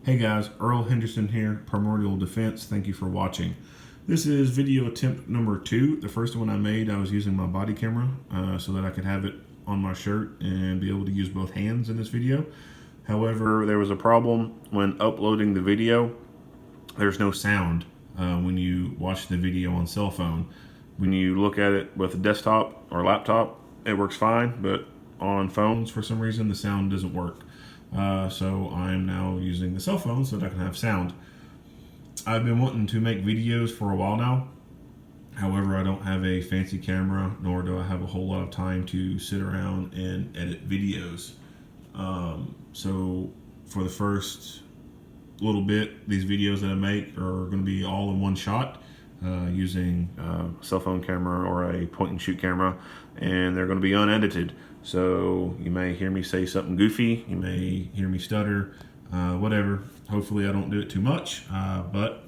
Hey guys, Earl Henderson here, Primordial Defense. Thank you for watching. This is video attempt number 2. The first one I made, I was using my body camera so that I could have it on my shirt and be able to use both hands in this video. However, there was a problem when uploading the video. There's no sound when you watch the video on cell phone. When you look at it with a desktop or laptop, it works fine, but on phones, for some reason, the sound doesn't work. So I'm now using the cell phone so that I can have sound. I've been wanting to make videos for a while now. However, I don't have a fancy camera, nor do I have a whole lot of time to sit around and edit videos. So for the first little bit, these videos that I make are going to be all in one shot using a cell phone camera or a point and shoot camera, and they're going to be unedited. So you may hear me say something goofy, you may hear me stutter, whatever. Hopefully I don't do it too much, but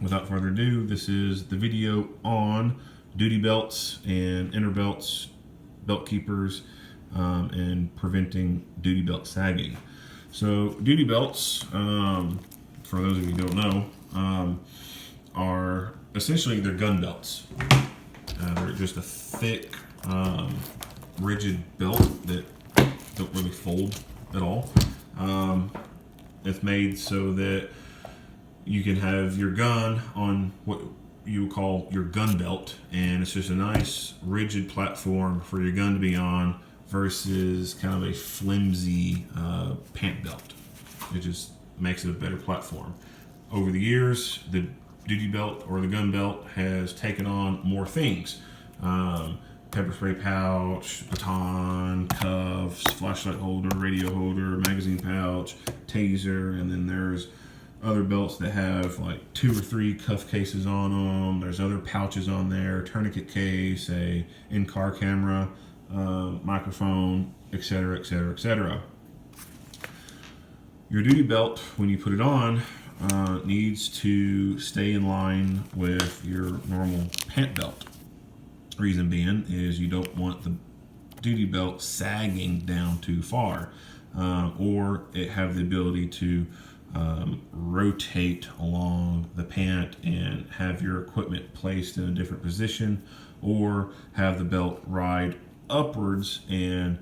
without further ado, this is the video on duty belts and inner belts, belt keepers, and preventing duty belt sagging. So duty belts, for those of you who don't know, are essentially they're gun belts. They're just a thick, rigid belt that don't really fold at all. It's made so that you can have your gun on what you call your gun belt, and it's just a nice rigid platform for your gun to be on versus kind of a flimsy pant belt. It just makes it a better platform. Over the years, the duty belt or the gun belt has taken on more things. Pepper spray pouch, baton, cuffs, flashlight holder, radio holder, magazine pouch, taser, and then there's other belts that have like 2 or 3 cuff cases on them. There's other pouches on there, tourniquet case, a in-car camera, microphone, etc., etc., etc. Your duty belt, when you put it on, needs to stay in line with your normal pant belt. Reason being is you don't want the duty belt sagging down too far, or it have the ability to rotate along the pant and have your equipment placed in a different position, or have the belt ride upwards and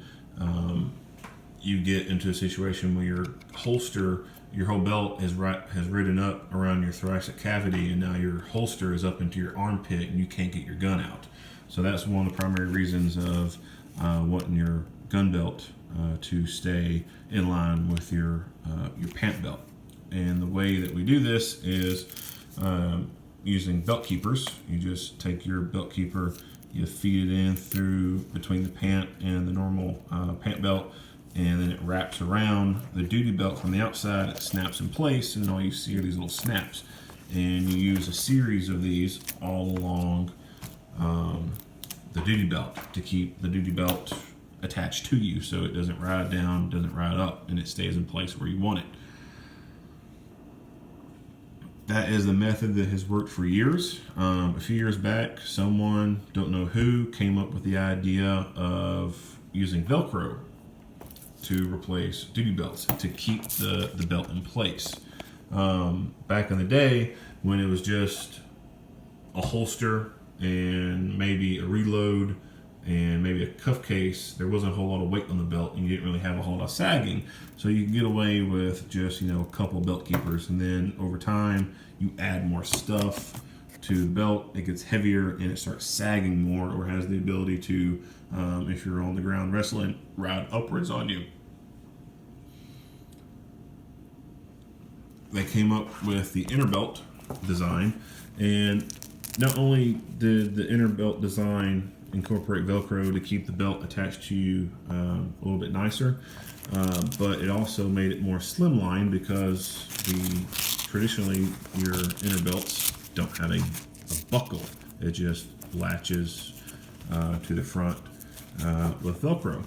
you get into a situation where your holster, your whole belt has ridden up around your thoracic cavity, and now your holster is up into your armpit and you can't get your gun out. So that's one of the primary reasons of wanting your gun belt to stay in line with your pant belt. And the way that we do this is using belt keepers. You just take your belt keeper, you feed it in through between the pant and the normal pant belt, and then it wraps around the duty belt from the outside. It snaps in place, and all you see are these little snaps. And you use a series of these all along the duty belt to keep the duty belt attached to you, so it doesn't ride down, doesn't ride up, and it stays in place where you want it. That is the method that has worked for years. A few years back, someone, don't know who, came up with the idea of using Velcro to replace duty belts to keep the belt in place. Back in the day, when it was just a holster and maybe a reload and maybe a cuff case, there wasn't a whole lot of weight on the belt, and you didn't really have a whole lot of sagging, so you could get away with just a couple belt keepers. And then over time you add more stuff to the belt, it gets heavier and it starts sagging more, or has the ability to, if you're on the ground wrestling, ride upwards on you. They came up with the inner belt design, and not only did the inner belt design incorporate Velcro to keep the belt attached to you a little bit nicer, but it also made it more slimline, because traditionally your inner belts don't have a buckle. It just latches to the front with Velcro.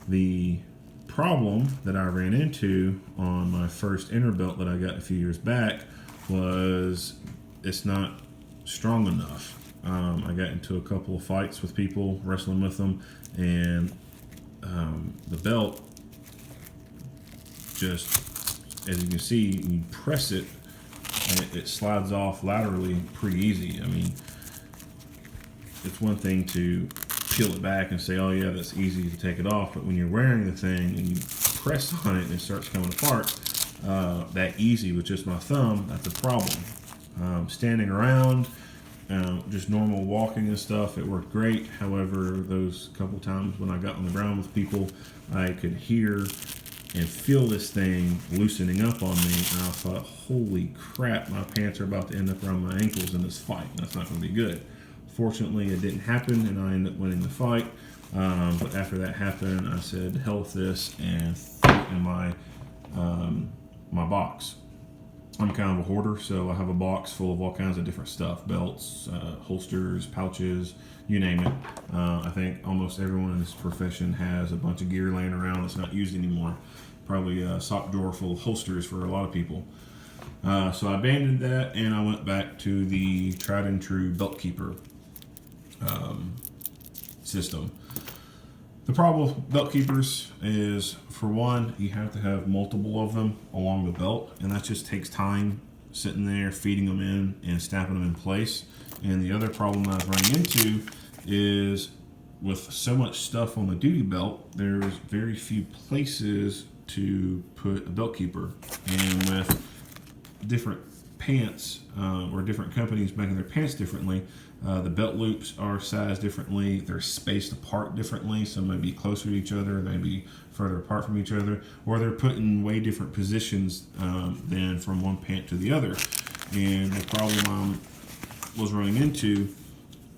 The problem that I ran into on my first inner belt that I got a few years back was it's not strong enough. I got into a couple of fights with people, wrestling with them, and the belt just as you can see, you press it and it slides off laterally pretty easy. I mean, it's one thing to peel it back and say, oh yeah, that's easy to take it off, but when you're wearing the thing and you press on it and it starts coming apart that easy with just my thumb, that's a problem. Standing around, just normal walking and stuff, it worked great. However, those couple times when I got on the ground with people, I could hear and feel this thing loosening up on me, and I thought, holy crap, my pants are about to end up around my ankles in this fight. That's not going to be good. Fortunately, it didn't happen, and I ended up winning the fight. But after that happened, I said, hell with this, and threw it in my my box. I'm kind of a hoarder, so I have a box full of all kinds of different stuff: belts, holsters, pouches, you name it. I think almost everyone in this profession has a bunch of gear laying around that's not used anymore. Probably a sock drawer full of holsters for a lot of people. So I abandoned that, and I went back to the tried and true belt keeper system. The problem with belt keepers is, for one, you have to have multiple of them along the belt, and that just takes time sitting there feeding them in and snapping them in place. And the other problem I've run into is, with so much stuff on the duty belt, there's very few places to put a belt keeper. And with different pants or different companies making their pants differently, the belt loops are sized differently, they're spaced apart differently, some may be closer to each other, they may be further apart from each other, or they're put in way different positions than from one pant to the other. And the problem I was running into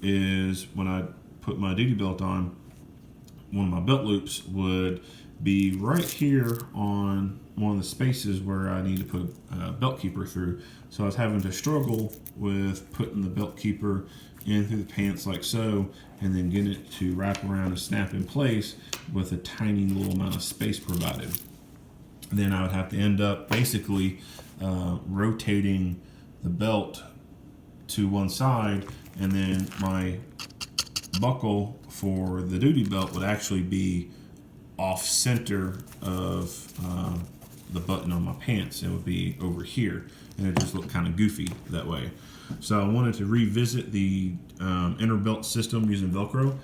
is, when I put my duty belt on, one of my belt loops would be right here on one of the spaces where I need to put a belt keeper through. So I was having to struggle with putting the belt keeper in through the pants like so, and then getting it to wrap around and snap in place with a tiny little amount of space provided. And then I would have to end up basically rotating the belt to one side, and then my buckle for the duty belt would actually be off center of the button on my pants. It would be over here, and it just looked kind of goofy that way. So I wanted to revisit the inner belt system using Velcro.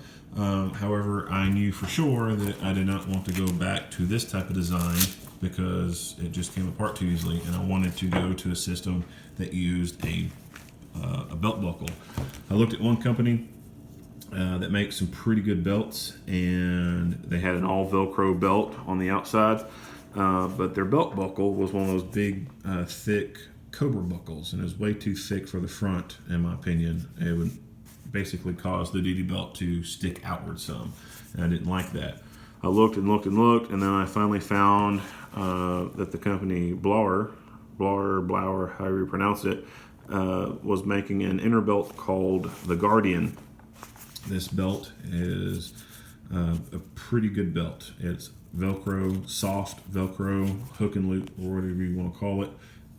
However, I knew for sure that I did not want to go back to this type of design because it just came apart too easily, and I wanted to go to a system that used a belt buckle. I looked at one company that makes some pretty good belts, and they had an all Velcro belt on the outside, but their belt buckle was one of those big, thick Cobra buckles, and it was way too thick for the front, in my opinion. It would basically cause the duty belt to stick outward some, and I didn't like that. I looked and looked and looked, and then I finally found that the company Blower, however you pronounce it, was making an inner belt called the Guardian. This belt is a pretty good belt. It's Velcro, soft Velcro, hook and loop, or whatever you want to call it,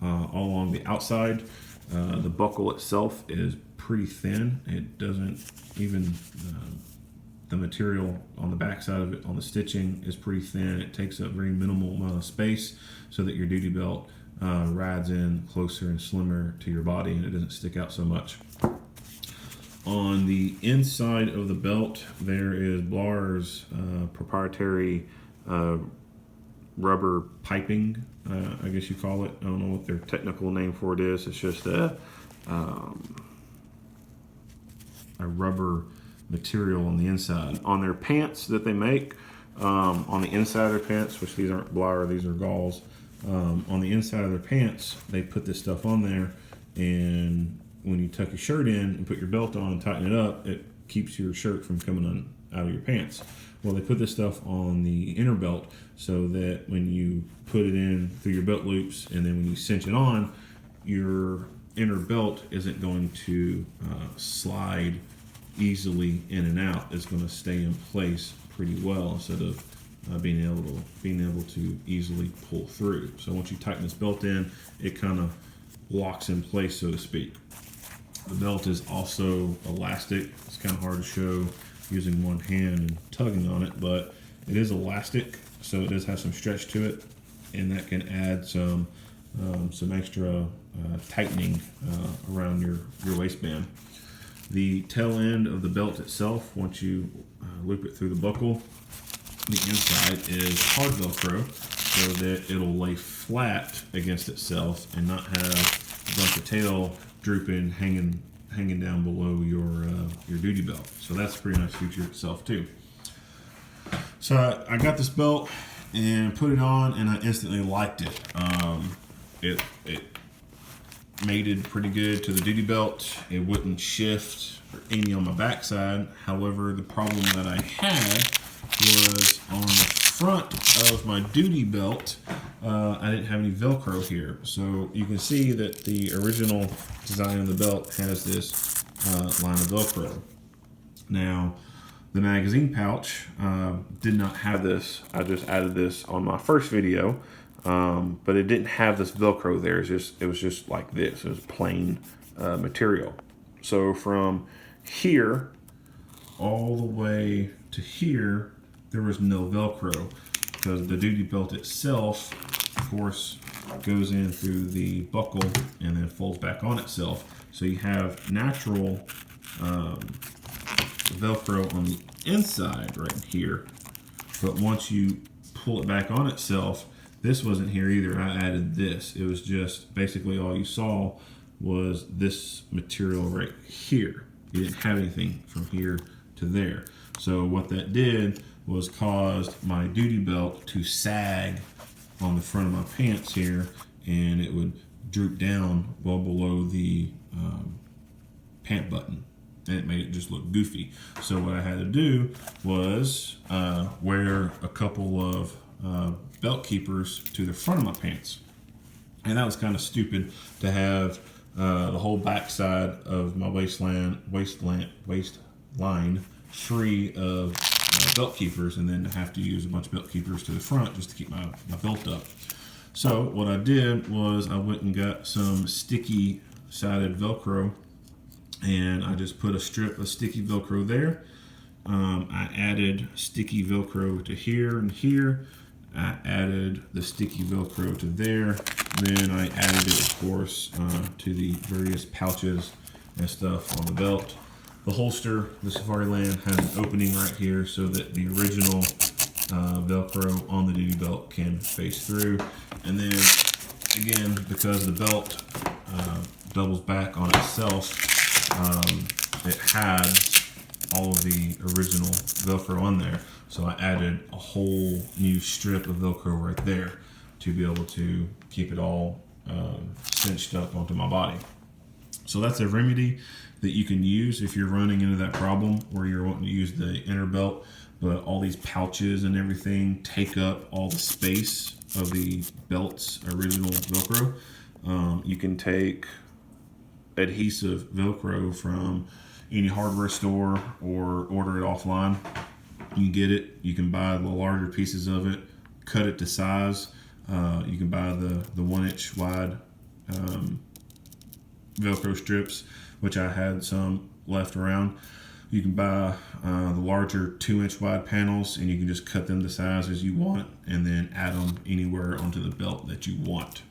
all along the outside. The buckle itself is pretty thin. It doesn't even, the material on the back side of it, on the stitching, is pretty thin. It takes up very minimal amount of space so that your duty belt rides in closer and slimmer to your body, and it doesn't stick out so much. On the inside of the belt, there is Blower's proprietary rubber piping, I guess you call it. I don't know what their technical name for it is. It's just a rubber material on the inside. On their pants that they make, on the inside of their pants, which these aren't Blower, these are Galls, on the inside of their pants, they put this stuff on there, and when you tuck your shirt in and put your belt on and tighten it up, it keeps your shirt from coming on out of your pants. Well, they put this stuff on the inner belt so that when you put it in through your belt loops, and then when you cinch it on, your inner belt isn't going to slide easily in and out. It's going to stay in place pretty well instead of being able to easily pull through. So once you tighten this belt in, it kind of locks in place, so to speak. The belt is also elastic. It's kind of hard to show using one hand and tugging on it, but it is elastic, so it does have some stretch to it. and that can add some extra tightening around your waistband. The tail end of the belt itself, once you loop it through the buckle, the inside is hard Velcro so that it'll lay flat against itself and not have a bunch of tail drooping, hanging down below your duty belt. So that's a pretty nice feature itself too. So I got this belt and put it on, and I instantly liked it. It mated pretty good to the duty belt. It wouldn't shift or any on my backside. However, the problem that I had was on the front of my duty belt, I didn't have any Velcro here. So you can see that the original design of the belt has this line of Velcro. Now, the magazine pouch did not have this. I just added this on my first video, but it didn't have this Velcro there. It was just like this. It was plain material. So from here all the way to here, there was no Velcro because the duty belt itself, of course, goes in through the buckle and then folds back on itself. So you have natural Velcro on the inside right here, but once you pull it back on itself, this wasn't here either. I added this. It was just basically all you saw was this material right here. You didn't have anything from here to there. So what that did was caused my duty belt to sag on the front of my pants here, and it would droop down well below the pant button, and it made it just look goofy. So what I had to do was wear a couple of belt keepers to the front of my pants, and that was kind of stupid to have the whole backside of my waistline free of belt keepers, and then to have to use a bunch of belt keepers to the front just to keep my belt up. So what I did was I went and got some sticky sided Velcro, and I just put a strip of sticky Velcro there. I added sticky Velcro to here and here. I added the sticky Velcro to there. Then I added it, of course, to the various pouches and stuff on the belt. The holster, the Safariland, has an opening right here so that the original Velcro on the duty belt can face through. And then, again, because the belt doubles back on itself, it has all of the original Velcro on there. So I added a whole new strip of Velcro right there to be able to keep it all cinched up onto my body. So that's a remedy that you can use if you're running into that problem where you're wanting to use the inner belt, but all these pouches and everything take up all the space of the belt's original Velcro. You can take adhesive Velcro from any hardware store or order it offline. You can get it. You can buy the larger pieces of it, cut it to size. You can buy the 1-inch wide Velcro strips, which I had some left around. You can buy the larger 2-inch wide panels, and you can just cut them the size as you want and then add them anywhere onto the belt that you want.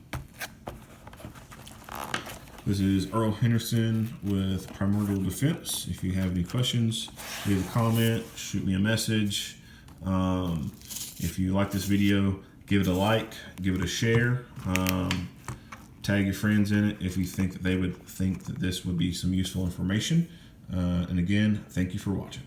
This is Earl Henderson with Primordial Defense. If you have any questions, leave a comment, shoot me a message. If you like this video, give it a like, give it a share. Tag your friends in it if you think that they would think that this would be some useful information. And again, thank you for watching.